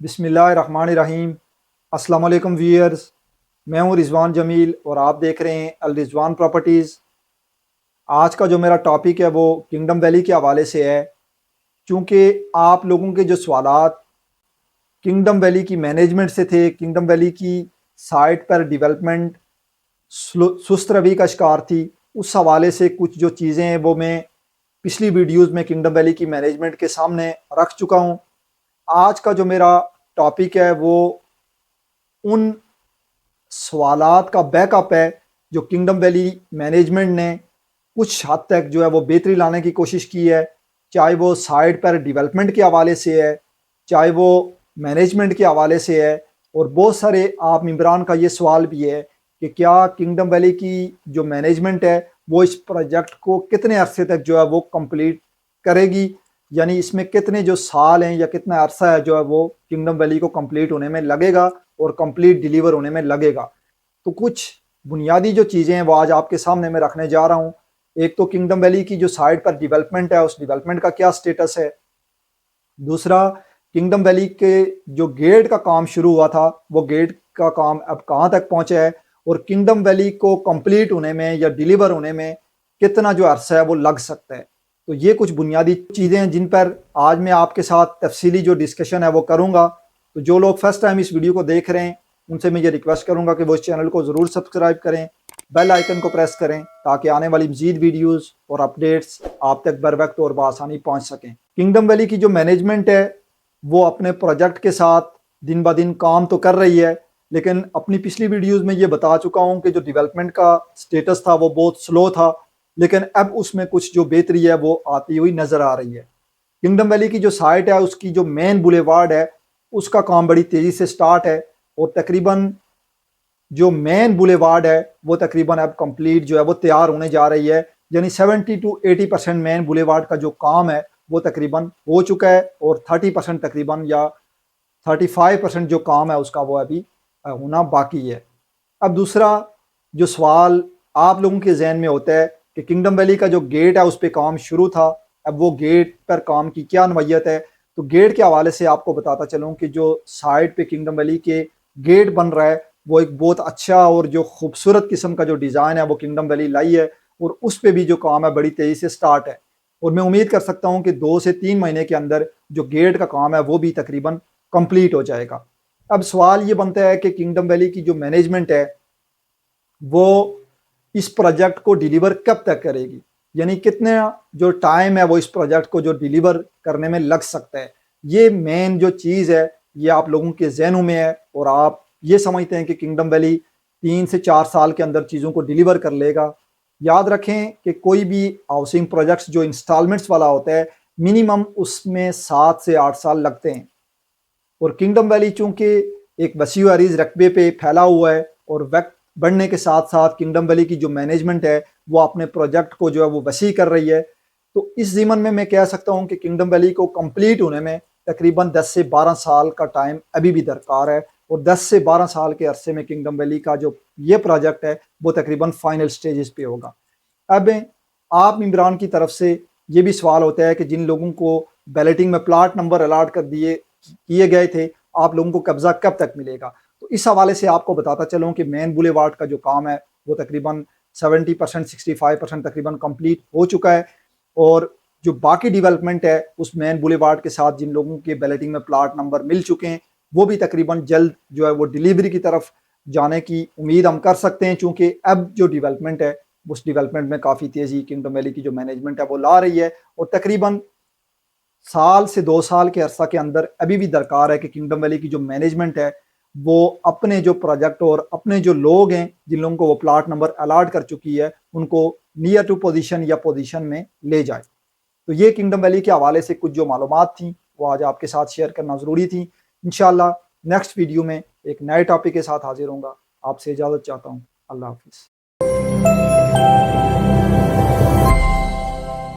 بسم اللہ الرحمن الرحیم۔ السلام علیکم ویئرز، میں ہوں رضوان جمیل اور آپ دیکھ رہے ہیں الرضوان پراپرٹیز۔ آج کا جو میرا ٹاپک ہے وہ کنگڈم ویلی کے حوالے سے ہے، چونکہ آپ لوگوں کے جو سوالات کنگڈم ویلی کی مینجمنٹ سے تھے، کنگڈم ویلی کی سائٹ پر ڈیولپمنٹ سست روی کا شکار تھی، اس حوالے سے کچھ جو چیزیں ہیں وہ میں پچھلی ویڈیوز میں کنگڈم ویلی کی مینجمنٹ کے سامنے رکھ چکا ہوں۔ آج کا جو میرا ٹاپک ہے وہ ان سوالات کا بیک اپ ہے جو کنگڈم ویلی مینجمنٹ نے کچھ حد تک جو ہے وہ بہتری لانے کی کوشش کی ہے، چاہے وہ سائٹ پر ڈیولپمنٹ کے حوالے سے ہے، چاہے وہ مینجمنٹ کے حوالے سے ہے، اور بہت سارے آپ ممبران کا یہ سوال بھی ہے کہ کیا کنگڈم ویلی کی جو مینجمنٹ ہے وہ اس پروجیکٹ کو کتنے عرصے تک جو ہے وہ کمپلیٹ کرے گی، یعنی اس میں کتنے جو سال ہیں یا کتنا عرصہ ہے جو ہے وہ کنگڈم ویلی کو کمپلیٹ ہونے میں لگے گا اور کمپلیٹ ڈیلیور ہونے میں لگے گا۔ تو کچھ بنیادی جو چیزیں ہیں وہ آج آپ کے سامنے میں رکھنے جا رہا ہوں۔ ایک تو کنگڈم ویلی کی جو سائٹ پر ڈیولپمنٹ ہے اس ڈیولپمنٹ کا کیا سٹیٹس ہے، دوسرا کنگڈم ویلی کے جو گیٹ کا کام شروع ہوا تھا وہ گیٹ کا کام اب کہاں تک پہنچا ہے، اور کنگڈم ویلی کو کمپلیٹ ہونے میں یا ڈیلیور ہونے میں کتنا جو عرصہ ہے وہ لگ سکتا ہے۔ تو یہ کچھ بنیادی چیزیں ہیں جن پر آج میں آپ کے ساتھ تفصیلی جو ڈسکشن ہے وہ کروں گا۔ تو جو لوگ فرسٹ ٹائم اس ویڈیو کو دیکھ رہے ہیں ان سے میں یہ ریکویسٹ کروں گا کہ وہ اس چینل کو ضرور سبسکرائب کریں، بیل آئیکن کو پریس کریں تاکہ آنے والی مزید ویڈیوز اور اپڈیٹس آپ تک بر وقت اور بآسانی پہنچ سکیں۔ کنگڈم ویلی کی جو مینجمنٹ ہے وہ اپنے پروجیکٹ کے ساتھ دن بہ دن کام تو کر رہی ہے، لیکن اپنی پچھلی ویڈیوز میں یہ بتا چکا ہوں کہ جو ڈیولپمنٹ کا سٹیٹس تھا وہ بہت سلو تھا، لیکن اب اس میں کچھ جو بہتری ہے وہ آتی ہوئی نظر آ رہی ہے۔ کنگڈم ویلی کی جو سائٹ ہے اس کی جو مین بولیوارڈ ہے اس کا کام بڑی تیزی سے سٹارٹ ہے، اور تقریباً جو مین بولیوارڈ ہے وہ تقریباً اب کمپلیٹ جو ہے وہ تیار ہونے جا رہی ہے، یعنی 70 to 80% مین بولیوارڈ کا جو کام ہے وہ تقریباً ہو چکا ہے، اور 30% تقریباً یا 35% جو کام ہے اس کا وہ ابھی ہونا باقی ہے۔ اب دوسرا جو سوال آپ لوگوں کے ذہن میں ہوتا ہے کہ کنگڈم ویلی کا جو گیٹ ہے اس پہ کام شروع تھا، اب وہ گیٹ پر کام کی کیا نوعیت ہے، تو گیٹ کے حوالے سے آپ کو بتاتا چلوں کہ جو سائٹ پہ کنگڈم ویلی کے گیٹ بن رہا ہے وہ ایک بہت اچھا اور جو خوبصورت قسم کا جو ڈیزائن ہے وہ کنگڈم ویلی لائی ہے، اور اس پہ بھی جو کام ہے بڑی تیزی سے سٹارٹ ہے، اور میں امید کر سکتا ہوں کہ 2 سے 3 مہینے کے اندر جو گیٹ کا کام ہے وہ بھی تقریباً کمپلیٹ ہو جائے گا۔ اب سوال یہ بنتا ہے کہ کنگڈم ویلی کی جو مینجمنٹ ہے وہ اس پروجیکٹ کو ڈیلیور کب تک کرے گی، یعنی کتنا جو ٹائم ہے وہ اس پروجیکٹ کو جو ڈیلیور کرنے میں لگ سکتا ہے۔ یہ مین جو چیز ہے یہ آپ لوگوں کے ذہنوں میں ہے، اور آپ یہ سمجھتے ہیں کہ کنگڈم ویلی 3 سے 4 سال کے اندر چیزوں کو ڈیلیور کر لے گا۔ یاد رکھیں کہ کوئی بھی ہاؤسنگ پروجیکٹس جو انسٹالمنٹس والا ہوتا ہے منیمم اس میں 7 سے 8 سال لگتے ہیں، اور کنگڈم ویلی چونکہ ایک وسیع و عریض رقبے پہ پھیلا ہوا ہے اور وقت بڑھنے کے ساتھ ساتھ کنگڈم ویلی کی جو مینجمنٹ ہے وہ اپنے پروجیکٹ کو جو ہے وہ وسیع کر رہی ہے، تو اس ضمن میں کہہ سکتا ہوں کہ کنگڈم ویلی کو کمپلیٹ ہونے میں تقریباً 10 سے 12 سال کا ٹائم ابھی بھی درکار ہے، اور 10 سے 12 سال کے عرصے میں کنگڈم ویلی کا جو یہ پروجیکٹ ہے وہ تقریباً فائنل سٹیجز پہ ہوگا۔ اب آپ ممبران کی طرف سے یہ بھی سوال ہوتا ہے کہ جن لوگوں کو بیلٹنگ میں پلاٹ نمبر الاٹ کیے گئے تھے آپ لوگوں کو قبضہ کب تک ملے گا، تو اس حوالے سے آپ کو بتاتا چلوں کہ مین بولیوارڈ کا جو کام ہے وہ تقریباً 70% 65% تقریباً کمپلیٹ ہو چکا ہے، اور جو باقی ڈیولپمنٹ ہے اس مین بولیوارڈ کے ساتھ جن لوگوں کے بیلٹنگ میں پلاٹ نمبر مل چکے ہیں وہ بھی تقریباً جلد جو ہے وہ ڈیلیوری کی طرف جانے کی امید ہم کر سکتے ہیں، چونکہ اب جو ڈیولپمنٹ ہے اس ڈیولپمنٹ میں کافی تیزی کنگڈم ویلی کی جو مینجمنٹ ہے وہ لا رہی ہے، اور تقریباً سال سے 2 سال کے عرصہ کے اندر ابھی بھی درکار ہے کہ کنگڈم ویلی کی جو مینجمنٹ ہے وہ اپنے جو پروجیکٹ اور اپنے جو لوگ ہیں جن لوگوں کو وہ پلاٹ نمبر الاٹ کر چکی ہے ان کو نیئر ٹو پوزیشن یا پوزیشن میں لے جائے۔ تو یہ کنگڈم ویلی کے حوالے سے کچھ جو معلومات تھیں وہ آج آپ کے ساتھ شیئر کرنا ضروری تھی۔ انشاءاللہ نیکسٹ ویڈیو میں ایک نئے ٹاپک کے ساتھ حاضر ہوں گا۔ آپ سے اجازت چاہتا ہوں، اللہ حافظ۔